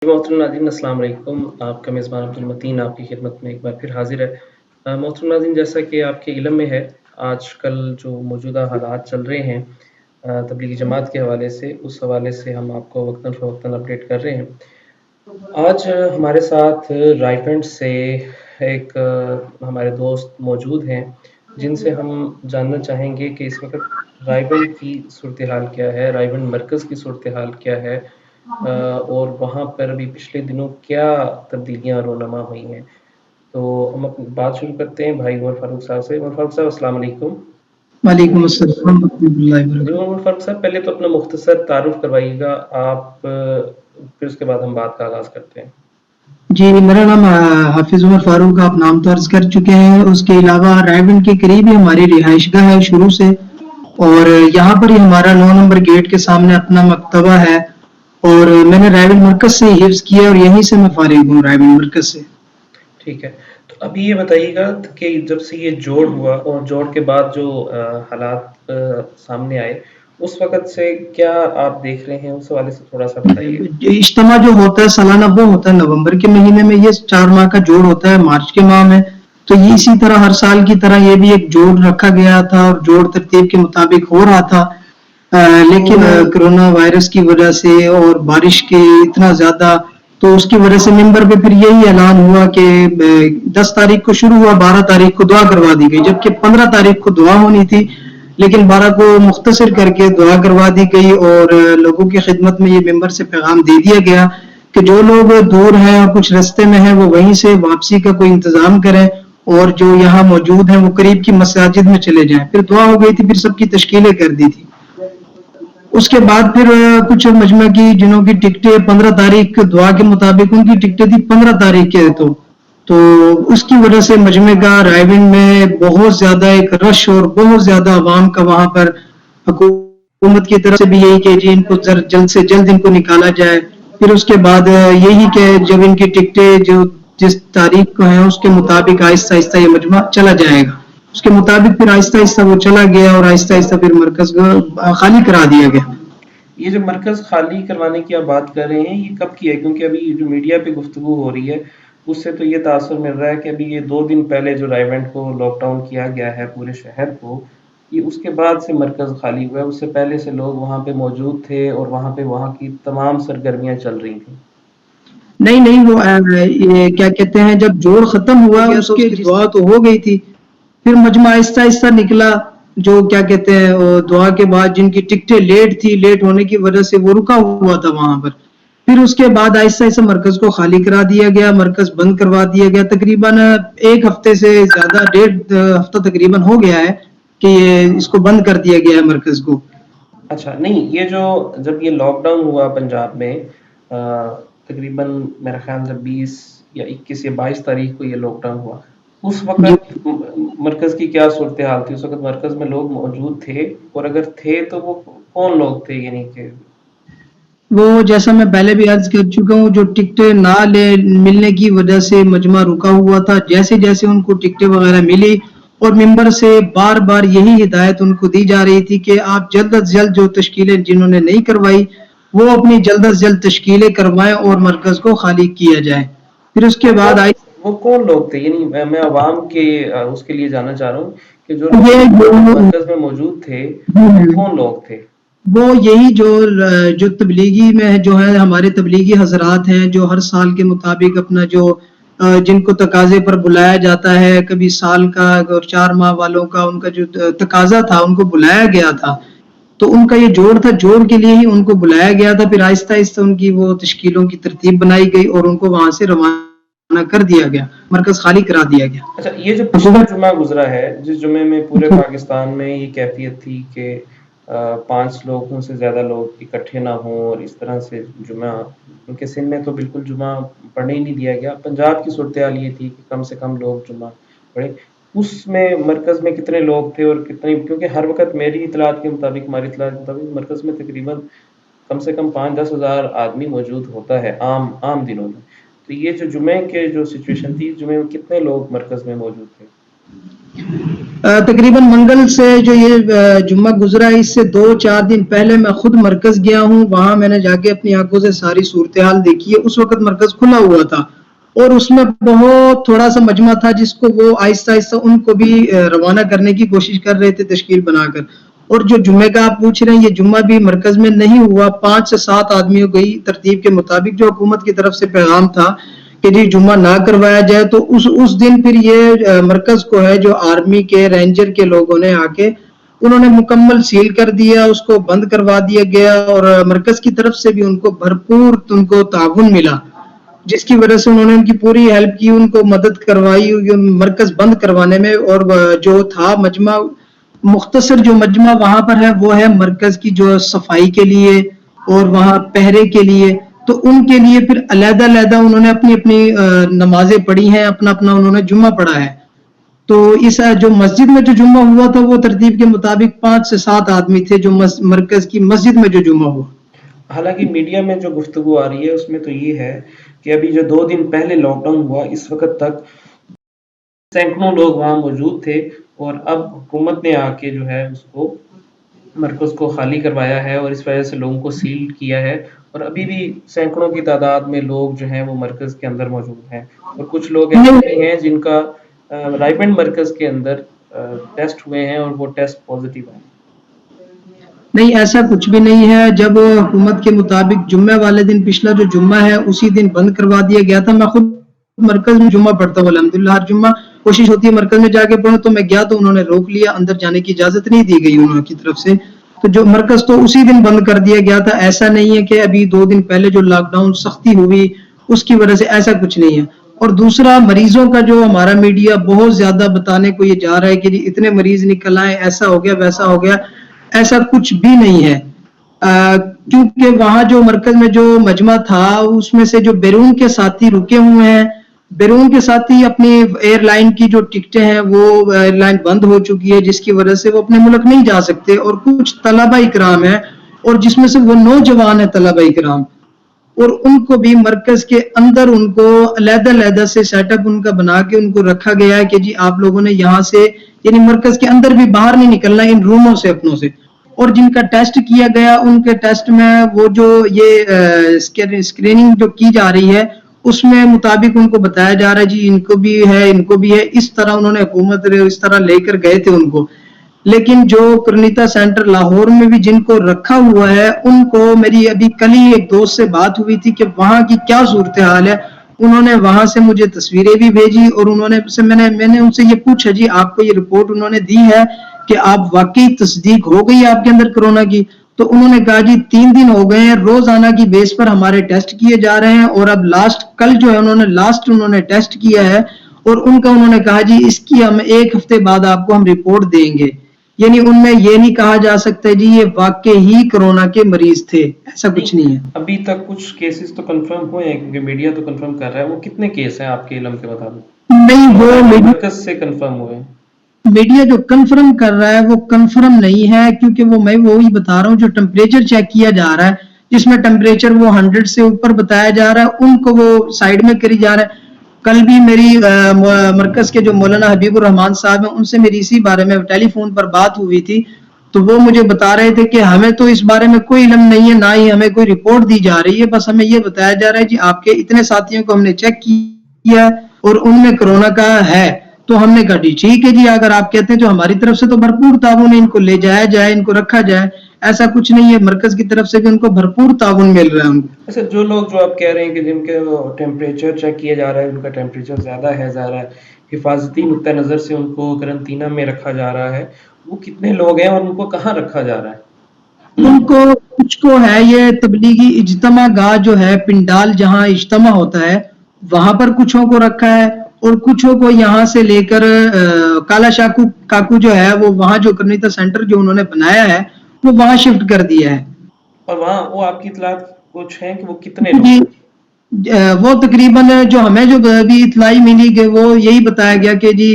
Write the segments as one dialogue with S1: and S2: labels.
S1: محترم ناظرین السلام علیکم، آپ کا میزبان عبدالمتین آپ کی خدمت میں ایک بار پھر حاضر ہے۔ محترم ناظرین، جیسا کہ آپ کے علم میں ہے، آج کل جو موجودہ حالات چل رہے ہیں تبلیغی جماعت کے حوالے سے، اس حوالے سے ہم آپ کو وقتاً فوقتاً اپڈیٹ کر رہے ہیں۔ آج ہمارے ساتھ رائے سے ایک ہمارے دوست موجود ہیں جن سے ہم جاننا چاہیں گے کہ اس وقت رائے کی صورتحال کیا ہے، رائے مرکز کی صورتحال کیا ہے، اور وہاں پر ابھی پچھلے دنوں کیا تبدیلیاں رونما ہوئی ہیں۔ تو ہم اپنی بات شروع کرتے ہیں بھائی عمر فاروق صاحب سے۔ عمر فاروق صاحب السلام علیکم۔
S2: وعلیکم السلام ورحمۃ اللہ
S1: جی
S2: وبرکاتہ۔
S1: عمر فاروق صاحب، پہلے تو اپنا مختصر تعارف کروائیے گا آپ، پھر اس کے بعد ہم بات کا آغاز کرتے ہیں۔
S2: جی، میرا نام حافظ عمر فاروق، آپ نام تو عرض کر چکے ہیں۔ اس کے علاوہ رائے کے قریب ہی ہماری رہائش گاہ ہے شروع سے، اور یہاں پر ہی ہمارا 9 نمبر گیٹ کے سامنے اپنا مکتبہ ہے، اور میں نے رائے مرکز سے حفظ کیا اور یہیں سے میں فارغ ہوں رائے مرکز سے۔
S1: ٹھیک ہے، تو ابھی یہ بتائیے گا کہ جب سے یہ جوڑ ہوا اور جوڑ کے بعد جو حالات سامنے آئے، اس وقت سے کیا آپ دیکھ رہے ہیں، اس حوالے سے تھوڑا سا بتائیے۔
S2: اجتماع جو ہوتا ہے سالانہ وہ ہوتا ہے نومبر کے مہینے میں، یہ 4 ماہ کا جوڑ ہوتا ہے مارچ کے ماہ میں، تو یہ اسی طرح ہر سال کی طرح یہ بھی ایک جوڑ رکھا گیا تھا اور جوڑ ترتیب کے مطابق ہو رہا تھا، لیکن کرونا وائرس کی وجہ سے اور بارش کے اتنا زیادہ، تو اس کی وجہ سے ممبر پہ پھر یہی اعلان ہوا کہ 10 تاریخ کو شروع ہوا، 12 تاریخ کو دعا کروا دی گئی، جبکہ 15 تاریخ کو دعا ہونی تھی، لیکن 12 کو مختصر کر کے دعا کروا دی گئی، اور لوگوں کی خدمت میں یہ ممبر سے پیغام دے دیا گیا کہ جو لوگ دور ہیں اور کچھ رستے میں ہیں وہ وہیں سے واپسی کا کوئی انتظام کریں، اور جو یہاں موجود ہیں وہ قریب کی مساجد میں چلے جائیں۔ پھر دعا ہو گئی تھی، پھر سب کی تشکیلیں کر دی تھی۔ اس کے بعد پھر کچھ مجمع کی جنہوں کی ٹکٹیں 15 تاریخ دعا کے مطابق ان کی ٹکٹیں تھی 15 تاریخ کے، تو اس کی وجہ سے مجمع کا رائے میں بہت زیادہ ایک رش اور بہت زیادہ عوام کا وہاں پر، حکومت کی طرف سے بھی یہی کہ جی ان کو جلد سے جلد ان کو نکالا جائے۔ پھر اس کے بعد یہی کہ جب ان کی ٹکٹیں جو جس تاریخ کو ہیں اس کے مطابق آہستہ آہستہ یہ مجمع چلا جائے گا، اس کے مطابق پھر آہستہ آہستہ وہ چلا گیا، اور آہستہ آہستہ پھر مرکز خالی کرا دیا گیا۔
S1: یہ جو مرکز خالی کروانے کی آپ بات کر رہے ہیں، یہ کب کی ہے؟ کیونکہ ابھی جو میڈیا پہ گفتگو ہو رہی ہے اس سے تو یہ تاثر مل رہا ہے کہ ابھی یہ 2 دن پہلے جو رائیونٹ کو لاک ڈاؤن کیا گیا ہے پورے شہر کو، یہ اس کے بعد سے مرکز خالی ہوا ہے، اس سے پہلے سے لوگ وہاں پہ موجود تھے اور وہاں پہ وہاں کی تمام سرگرمیاں چل رہی تھیں۔
S2: نہیں نہیں، وہ یہ کیا کہتے ہیں، جب جوڑ ختم ہوا اس کے دعا تو ہو گئی تھی، پھر مجمع آہستہ آہستہ نکلا، جو کیا کہتے ہیں دعا کے بعد جن کی ٹکٹیں لیٹ تھی، لیٹ ہونے کی وجہ سے وہ رکا ہوا تھا وہاں پر، پھر اس کے بعد آہستہ آہستہ مرکز کو خالی کرا دیا گیا، مرکز بند کروا دیا گیا، تقریباً 1 ہفتے سے زیادہ، 1.5 ہفتہ تقریباً ہو گیا ہے کہ یہ اس کو بند کر دیا گیا ہے مرکز کو۔
S1: اچھا، نہیں یہ جو جب یہ لاک ڈاؤن ہوا پنجاب میں، تقریباً میرا خیال سے 20 یا 21 یا 22 تاریخ کو یہ لاک ڈاؤن ہوا، اس
S2: جی،
S1: وقت مرکز کی کیا صورتحال تھی؟ اس وقت مرکز میں لوگ موجود تھے، اور اگر تھے تو وہ کون لوگ تھے؟ یعنی کہ
S2: وہ جیسا میں پہلے بھی عرض کر چکا ہوں، جو ٹکٹیں نہ ملنے کی وجہ سے مجمع رکا ہوا تھا، جیسے جیسے ان کو ٹکٹیں وغیرہ ملی، اور ممبر سے بار بار یہی ہدایت ان کو دی جا رہی تھی کہ آپ جلد از جلد جو تشکیلیں جنہوں نے نہیں کروائی وہ اپنی جلد از جلد تشکیلیں کروائیں اور مرکز کو خالی کیا جائے۔ پھر اس کے
S1: وہ
S2: بعد
S1: کون
S2: آئی
S1: وہ کون لوگ تھے؟ یعنی میں عوام کے اس کے لیے جاننا چاہ رہا ہوں کہ جو لوگ
S2: یہ
S1: مرکز میں موجود تھے وہ کون لوگ تھے؟
S2: وہ یہی جو تبلیغی میں جو ہے ہمارے تبلیغی حضرات ہیں، جو ہر سال کے مطابق اپنا جو جن کو تقاضے پر بلایا جاتا ہے، کبھی سال کا اور 4 ماہ والوں کا ان کا جو تقاضا تھا ان کو بلایا گیا تھا، تو ان کا یہ جوڑ تھا، جوڑ کے لیے ہی ان کو بلایا گیا تھا، پھر آہستہ آہستہ ان کی وہ تشکیلوں کی ترتیب بنائی گئی اور ان کو وہاں سے روانہ کر دیا گیا، مرکز خالی کرا دیا گیا۔
S1: اچھا، یہ جو پچھلا جمعہ گزرا ہے، جس جمعے میں پورے پاکستان میں یہ کیفیت تھی کہ 5 لوگوں سے زیادہ لوگ اکٹھے نہ ہوں، اور اس طرح سے جمعہ، کیونکہ سندھ میں تو بالکل جمعہ پڑھنے ہی نہیں دیا گیا، پنجاب کی صورتحال یہ تھی کہ کم سے کم لوگ جمعہ پڑھے، اس میں مرکز میں کتنے لوگ تھے اور کتنے؟ کیونکہ ہر وقت میری اطلاعات کے مطابق، ہماری اطلاعات کے مطابق مرکز میں تقریباً کم سے کم 5-10 ہزار آدمی موجود ہوتا ہے عام دنوں میں، تو یہ جو جمعے کے جو سچویشن تھی، جمعے میں کتنے لوگ مرکز میں موجود تھے؟
S2: تقریباً منگل سے جو یہ جمعہ گزرا ہے اس سے 2-4 دن پہلے میں خود مرکز گیا ہوں. وہاں میں نے جا کے اپنی آنکھوں سے ساری صورتحال دیکھی ہے. اس وقت مرکز کھلا ہوا تھا اور اس میں بہت تھوڑا سا مجمع تھا جس کو وہ آہستہ آہستہ ان کو بھی روانہ کرنے کی کوشش کر رہے تھے تشکیل بنا کر. اور جو جمعے کا آپ پوچھ رہے ہیں یہ جمعہ بھی مرکز میں نہیں ہوا. 5 سے 7 آدمیوں گئی ترتیب کے مطابق جو حکومت کی طرف سے پیغام تھا کہ جی جمعہ نہ کروایا جائے. تو اس دن پھر یہ مرکز کو ہے جو آرمی کے رینجر کے لوگوں نے آ کے انہوں نے مکمل سیل کر دیا, اس کو بند کروا دیا گیا اور مرکز کی طرف سے بھی ان کو بھرپور ان کو تعاون ملا جس کی وجہ سے انہوں نے ان کی پوری ہیلپ کی, ان کو مدد کروائی مرکز بند کروانے میں. اور جو تھا مجمع مختصر جو مجمع وہاں پر ہے وہ ہے مرکز کی جو صفائی کے لیے اور وہاں پہرے کے لیے. تو ان کے لیے پھر علیحدہ علیحدہ انہوں نے اپنی اپنی نمازیں پڑھی ہیں, اپنا اپنا انہوں نے جمعہ پڑھا ہے. تو اس جو مسجد میں جو جمعہ ہوا تھا وہ ترتیب کے مطابق 5 سے 7 آدمی تھے جو مرکز کی مسجد میں جو جمعہ ہوا.
S1: حالانکہ میڈیا میں جو گفتگو آ رہی ہے اس میں تو یہ ہے کہ ابھی جو 2 دن پہلے لاک ڈاؤن ہوا اس وقت تک سینکڑوں لوگ وہاں موجود تھے اور اب حکومت نے آ کے جو ہے اس کو مرکز کو خالی کروایا ہے اور اس وجہ سے لوگوں کو سیل کیا ہے. اور ابھی بھی سینکڑوں کی تعداد میں لوگ جو ہیں وہ مرکز کے اندر موجود ہیں اور کچھ لوگ ایسے بھی ہیں جن کا رائبنڈ مرکز کے اندر ٹیسٹ ہوئے ہیں اور وہ ٹیسٹ پازیٹیو آئے.
S2: نہیں ایسا کچھ بھی نہیں ہے. جب حکومت کے مطابق جمعہ والے دن پچھلا جو جمعہ ہے اسی دن بند کروا دیا گیا تھا. میں خود مرکز میں جمعہ پڑھتا ہوں الحمدللہ ہر جمعہ کوشش ہوتی ہے مرکز میں جا کے پڑھوں. تو میں گیا تو انہوں نے روک لیا, اندر جانے کی اجازت نہیں دی گئی انہوں کی طرف سے. تو جو مرکز تو اسی دن بند کر دیا گیا تھا. ایسا نہیں ہے کہ ابھی 2 دن پہلے جو لاک ڈاؤن سختی ہوئی اس کی وجہ سے, ایسا کچھ نہیں ہے. اور دوسرا مریضوں کا جو ہمارا میڈیا بہت زیادہ بتانے کو یہ جا رہا ہے کہ اتنے مریض نکل آئے, ایسا ہو گیا ویسا ہو گیا, ایسا کچھ بھی نہیں ہے. کیونکہ وہاں جو مرکز میں جو مجمع تھا اس میں سے جو بیرون کے ساتھی رکے ہوئے ہیں, بیرون کے ساتھی اپنی ایئر لائن کی جو ٹکٹیں ہیں وہ ایئر لائن بند ہو چکی ہے جس کی وجہ سے وہ اپنے ملک نہیں جا سکتے. اور کچھ طلبہ اکرام ہیں اور جس میں سے وہ نوجوان ہیں طلبہ اکرام, اور ان کو بھی مرکز کے اندر ان کو علیحدہ علیحدہ سے سیٹ اپ ان کا بنا کے ان کو رکھا گیا ہے کہ جی آپ لوگوں نے یہاں سے یعنی مرکز کے اندر بھی باہر نہیں نکلنا ان روموں سے اپنوں سے. اور جن کا ٹیسٹ کیا گیا ان کے ٹیسٹ میں وہ جو یہ اسکریننگ جو کی جا رہی ہے اس میں مطابق ان کو بتایا جا رہا ہے جی ان کو بھی ہے ان کو بھی ہے. اس طرح انہوں نے حکومت اس طرح لے کر گئے تھے ان کو. لیکن جو کرنیتا سینٹر لاہور میں بھی جن کو رکھا ہوا ہے ان کو میری ابھی کل ہی ایک دوست سے بات ہوئی تھی کہ وہاں کی کیا صورتحال ہے. انہوں نے وہاں سے مجھے تصویریں بھی بھیجی اور انہوں نے میں نے ان سے یہ پوچھا جی آپ کو یہ رپورٹ انہوں نے دی ہے کہ آپ واقعی تصدیق ہو گئی آپ کے اندر کورونا کی. تو انہوں نے کہا جی 3 دن ہو گئے ہیں روزانہ کی بیس پر ہمارے ٹیسٹ کیے جا رہے ہیں اور اب لاسٹ کل جو ہے انہوں نے ٹیسٹ کیا ہے اور ان کا انہوں نے کہا جی اس کی ہم 1 ہفتے بعد آپ کو ہم رپورٹ دیں گے. یعنی ان میں یہ نہیں کہا جا سکتا جی یہ واقع ہی کورونا کے مریض تھے, ایسا کچھ نہیں ہے.
S1: ابھی تک کچھ کیسز تو کنفرم ہوئے ہیں کیونکہ میڈیا تو کنفرم کر رہا ہے. وہ کتنے کیس ہیں آپ کے علم کے مطابق؟
S2: نہیں وہ
S1: مرکز سے کنفرم ہوئے.
S2: میڈیا جو کنفرم کر رہا ہے وہ کنفرم نہیں ہے کیونکہ میں وہی بتا رہا ہوں جو ٹمپریچر چیک کیا جا رہا ہے جس میں ٹمپریچر وہ 100 سے اوپر بتایا جا رہا ہے ان کو وہ سائیڈ میں کری جا رہا ہے. کل بھی میری مرکز کے جو مولانا حبیب الرحمان صاحب ہیں ان سے میری اسی بارے میں ٹیلی فون پر بات ہوئی تھی تو وہ مجھے بتا رہے تھے کہ ہمیں تو اس بارے میں کوئی علم نہیں ہے نہ ہی ہمیں کوئی رپورٹ دی جا رہی ہے. بس ہمیں یہ بتایا جا رہا ہے جی آپ کے اتنے ساتھیوں کو ہم نے چیک کیا اور ان میں کورونا کا ہے. تو ہم نے کہا جی ٹھیک ہے جی اگر آپ کہتے ہیں جو ہماری طرف سے تو بھرپور تعاون ہے ان کو لے جایا جائے ان کو رکھا جائے. ایسا کچھ نہیں ہے, مرکز کی طرف سے بھی ان کو بھرپور تعاون مل رہا ہے ان کو.
S1: اچھا جو لوگ جو آپ کہہ رہے ہیں کہ جن کے ٹیمپریچر چیک کیا جا رہا ہے ان کا ٹیمپریچر زیادہ ہے ظاہر ہے حفاظتی نقطہ نظر سے ان کو قرنطینہ میں رکھا جا رہا ہے, وہ کتنے لوگ ہیں اور ان کو کہاں رکھا جا رہا ہے؟
S2: ان کو کچھ کو ہے یہ تبلیغی اجتماع گاہ جو ہے پنڈال جہاں اجتماع ہوتا ہے وہاں پر کچھوں کو رکھا ہے اور کچھوں کو یہاں سے لے کر کالا شاکو کاکو جو ہے وہ وہاں جو کرنیتا سینٹر جو انہوں نے بنایا ہے وہ وہاں شفٹ کر دیا ہے.
S1: اور وہاں وہ آپ کی اطلاعات کچھ ہیں کہ وہ کتنے لوگ؟
S2: وہ تقریباً جو ہمیں جو ابھی اطلاع ملی کہ وہ یہی بتایا گیا کہ جی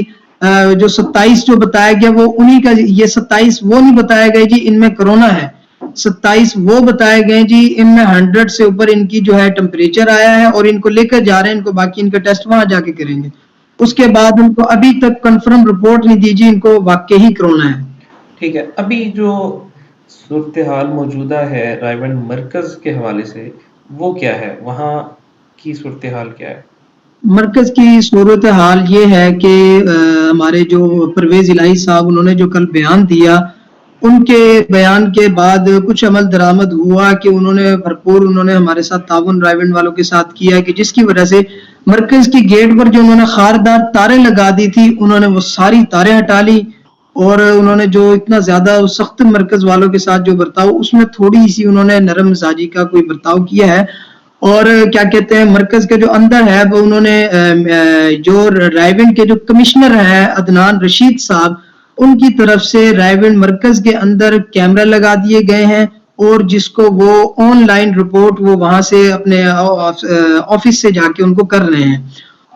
S2: جو 27 جو بتایا گیا وہ انہی کا یہ 27 وہ نہیں بتایا گیا جی ان میں کورونا ہے. 27 وہ بتائے گئے جی ان میں 100 سے اوپر ان کی جو ہے ٹمپریچر آیا ہے اور ان کو لے کر جا رہے ہیں ان کو باقی ان کا ٹیسٹ وہاں جا کے کریں گے. اس کے بعد ان کو ابھی تک کنفرم رپورٹ نہیں دی جی ان کو واقعی کرونا ہے.
S1: ٹھیک ہے، ابھی جو صورتحال موجودہ ہے رائے گنج مرکز کے حوالے سے وہ کیا ہے، وہاں کی صورتحال کیا ہے؟
S2: مرکز کی صورتحال یہ ہے کہ ہمارے جو پرویز الہی صاحب انہوں نے جو کل بیان دیا، ان کے بیان کے بعد کچھ عمل درآمد ہوا کہ انہوں نے ہمارے ساتھ تعاون رائے گنج والوں کے ساتھ کیا کہ جس کی وجہ سے مرکز کی گیٹ پر جو انہوں نے خاردار تاریں لگا دی تھی انہوں نے وہ ساری تاریں ہٹا لی، اور انہوں نے جو اتنا زیادہ سخت مرکز والوں کے ساتھ جو برتاؤ اس میں تھوڑی سی انہوں نے نرم مزاجی کا کوئی برتاؤ کیا ہے. اور کیا کہتے ہیں مرکز کے جو اندر ہے وہ انہوں نے جو رائے گنج کے جو کمشنر ہیں عدنان رشید صاحب ان کی طرف سے رائے گنج مرکز کے اندر کیمرہ لگا دیے گئے ہیں، اور جس کو وہ آن لائن رپورٹ وہ وہاں سے اپنے آفس سے جا کے ان کو کر رہے ہیں.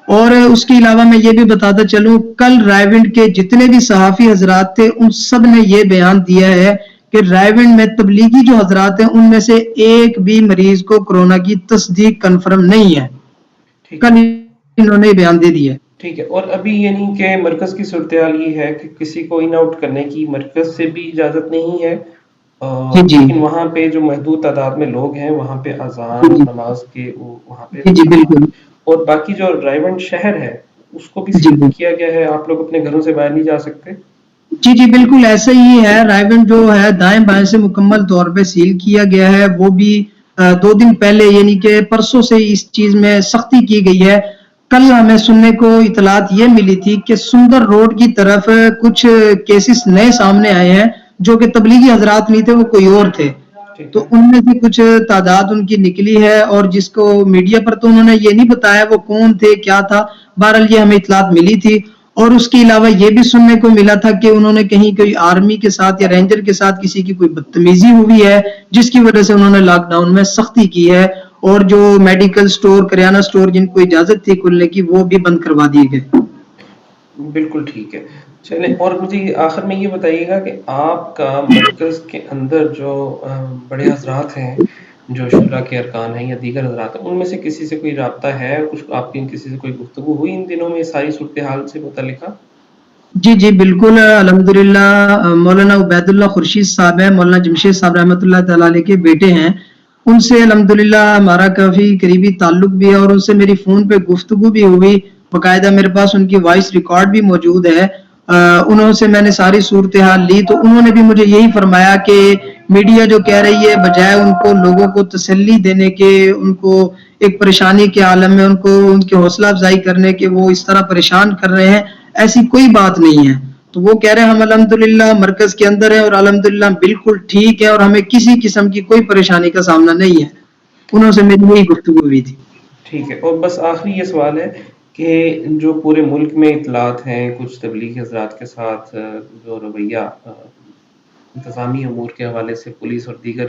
S2: اور اس کے علاوہ میں یہ بھی بتاتا چلوں کل رائے گنج کے جتنے بھی صحافی حضرات تھے ان سب نے یہ بیان دیا ہے کہ رائے گنج میں تبلیغی جو حضرات ہیں ان میں سے ایک بھی مریض کو کورونا کی تصدیق کنفرم نہیں ہے. کل انہوں نے بیان دے دیا.
S1: ٹھیک ہے، اور ابھی یعنی کہ مرکز کی صورتحال یہ ہے کہ کسی کو ان آؤٹ کرنے کی مرکز سے بھی اجازت نہیں ہے،
S2: جی
S1: لیکن وہاں پہ جو محدود تعداد میں لوگ ہیں وہاں پہ اذان اور نماز کے وہاں پہ
S2: جی بالکل.
S1: اور باقی جو رائے گنج شہر ہے اس کو بھی
S2: جی
S1: سیل کیا گیا ہے، آپ لوگ اپنے گھروں سے باہر نہیں جا سکتے.
S2: جی بالکل ایسا ہی ہے. رائے گنج جو ہے دائیں بائیں سے مکمل طور پہ سیل کیا گیا ہے، وہ بھی 2 دن پہلے یعنی کہ پرسوں سے اس چیز میں سختی کی گئی ہے. کل ہمیں سننے کو اطلاعات یہ ملی تھی کہ سندر روڈ کی طرف کچھ کیسز نئے سامنے آئے ہیں جو کہ تبلیغی حضرات نہیں تھے، وہ کوئی اور تھے. تو ان میں سے کچھ تعداد ان کی نکلی ہے، اور جس کو میڈیا پر تو انہوں نے یہ نہیں بتایا وہ کون تھے کیا تھا، بہرحال یہ ہمیں اطلاعات ملی تھی. اور اس کے علاوہ یہ بھی سننے کو ملا تھا کہ انہوں نے کہیں کوئی آرمی کے ساتھ یا رینجر کے ساتھ کسی کی کوئی بدتمیزی ہوئی ہے جس کی وجہ سے انہوں نے لاک ڈاؤن میں سختی کی ہے، اور جو میڈیکل سٹور کریانہ سٹور جن کو اجازت تھی کھلنے کی وہ بھی بند کروا دیے گئے.
S1: بالکل ٹھیک ہے، چلیں. اور مجھے آخر میں یہ بتائیے گا کہ آپ کا مرکز کے اندر جو بڑے حضرات ہیں جو شورا کے ارکان ہیں یا دیگر حضرات ہیں ان میں سے کسی سے کوئی رابطہ ہے، کچھ آپ کی کسی سے کوئی گفتگو ہوئی ان دنوں میں ساری صورتحال سے متعلقہ؟
S2: جی بالکل الحمدللہ. مولانا عبید اللہ خورشید صاحب ہیں، مولانا جمشید صاحب رحمۃ اللہ تعالی علیہ کے بیٹے ہیں، ان سے الحمدللہ ہمارا کافی قریبی تعلق بھی ہے، اور ان سے میری فون پہ گفتگو بھی ہوئی، باقاعدہ میرے پاس ان کی وائس ریکارڈ بھی موجود ہے. انہوں سے میں نے ساری صورتحال لی تو انہوں نے بھی مجھے یہی فرمایا کہ میڈیا جو کہہ رہی ہے بجائے ان کو لوگوں کو تسلی دینے کے، ان کو ایک پریشانی کے عالم میں ان کو ان کی حوصلہ افزائی کرنے کے وہ اس طرح پریشان کر رہے ہیں، ایسی کوئی بات نہیں ہے. تو وہ کہہ رہے ہیں ہم الحمدللہ مرکز کے اندر ہیں اور الحمدللہ بالکل ٹھیک ہے اور ہمیں کسی قسم کی کوئی پریشانی کا سامنا نہیں ہے. انہوں سے میری یہی گفتگو ہوئی تھی.
S1: ٹھیک ہے، اور بس آخری یہ سوال ہے کہ جو پورے ملک میں اطلاعات ہیں کچھ تبلیغی حضرات کے ساتھ جو رویہ انتظامی امور کے حوالے سے پولیس اور دیگر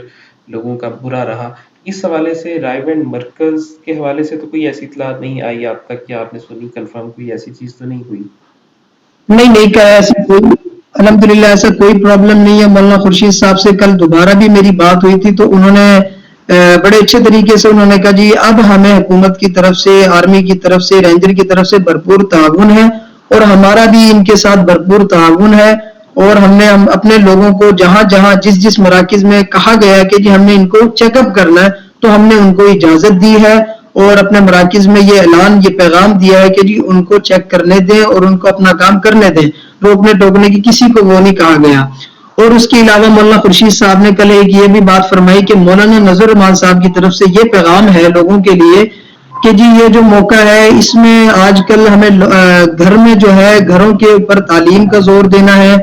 S1: لوگوں کا برا رہا، اس حوالے سے رائے گنج مرکز کے حوالے سے تو کوئی ایسی اطلاعات نہیں آئی آپ تک کہ آپ نے سنی، کنفرم کوئی ایسی چیز تو نہیں ہوئی؟
S2: نہیں کہا ایسا کوئی، الحمدللہ ایسا کوئی پرابلم نہیں ہے. مولانا خورشید صاحب سے کل دوبارہ بھی میری بات ہوئی تھی تو انہوں نے بڑے اچھے طریقے سے انہوں نے کہا جی اب ہمیں حکومت کی طرف سے، آرمی کی طرف سے، رینجر کی طرف سے بھرپور تعاون ہے اور ہمارا بھی ان کے ساتھ بھرپور تعاون ہے. اور ہم نے اپنے لوگوں کو جہاں جہاں جس مراکز میں کہا گیا ہے کہ جی ہم نے ان کو چیک اپ کرنا ہے تو ہم نے ان کو اجازت دی ہے، اور اپنے مراکز میں یہ اعلان یہ پیغام دیا ہے کہ جی ان کو چیک کرنے دیں اور ان کو اپنا کام کرنے دیں، روکنے ٹوکنے کی کسی کو وہ نہیں کہا گیا. اور اس کے علاوہ مولانا خورشید صاحب نے کل ایک یہ بھی بات فرمائی کہ مولانا نذر الرحمان صاحب کی طرف سے یہ پیغام ہے لوگوں کے لیے کہ جی یہ جو موقع ہے اس میں آج کل ہمیں گھر میں جو ہے گھروں کے اوپر تعلیم کا زور دینا ہے،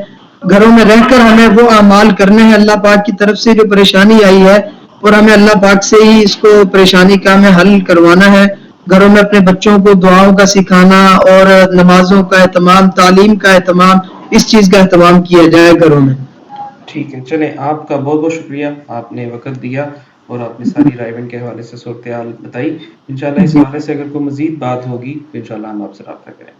S2: گھروں میں رہ کر ہمیں وہ اعمال کرنے ہیں اللہ پاک کی طرف سے جو پریشانی آئی ہے، اور ہمیں اللہ پاک سے ہی اس کو پریشانی کا ہمیں حل کروانا ہے. گھروں میں اپنے بچوں کو دعاؤں کا سکھانا اور نمازوں کا اہتمام، تعلیم کا اہتمام، اس چیز کا اہتمام کیا جائے گھروں میں.
S1: ٹھیک ہے، چلیں آپ کا بہت بہت شکریہ، آپ نے وقت دیا اور آپ نے ساری رائے گنج کے حوالے سے صورتحال بتائی. انشاءاللہ اس
S2: جی
S1: حوالے سے اگر کوئی مزید بات ہوگی تو انشاءاللہ ہم آپ سے رابطہ کریں.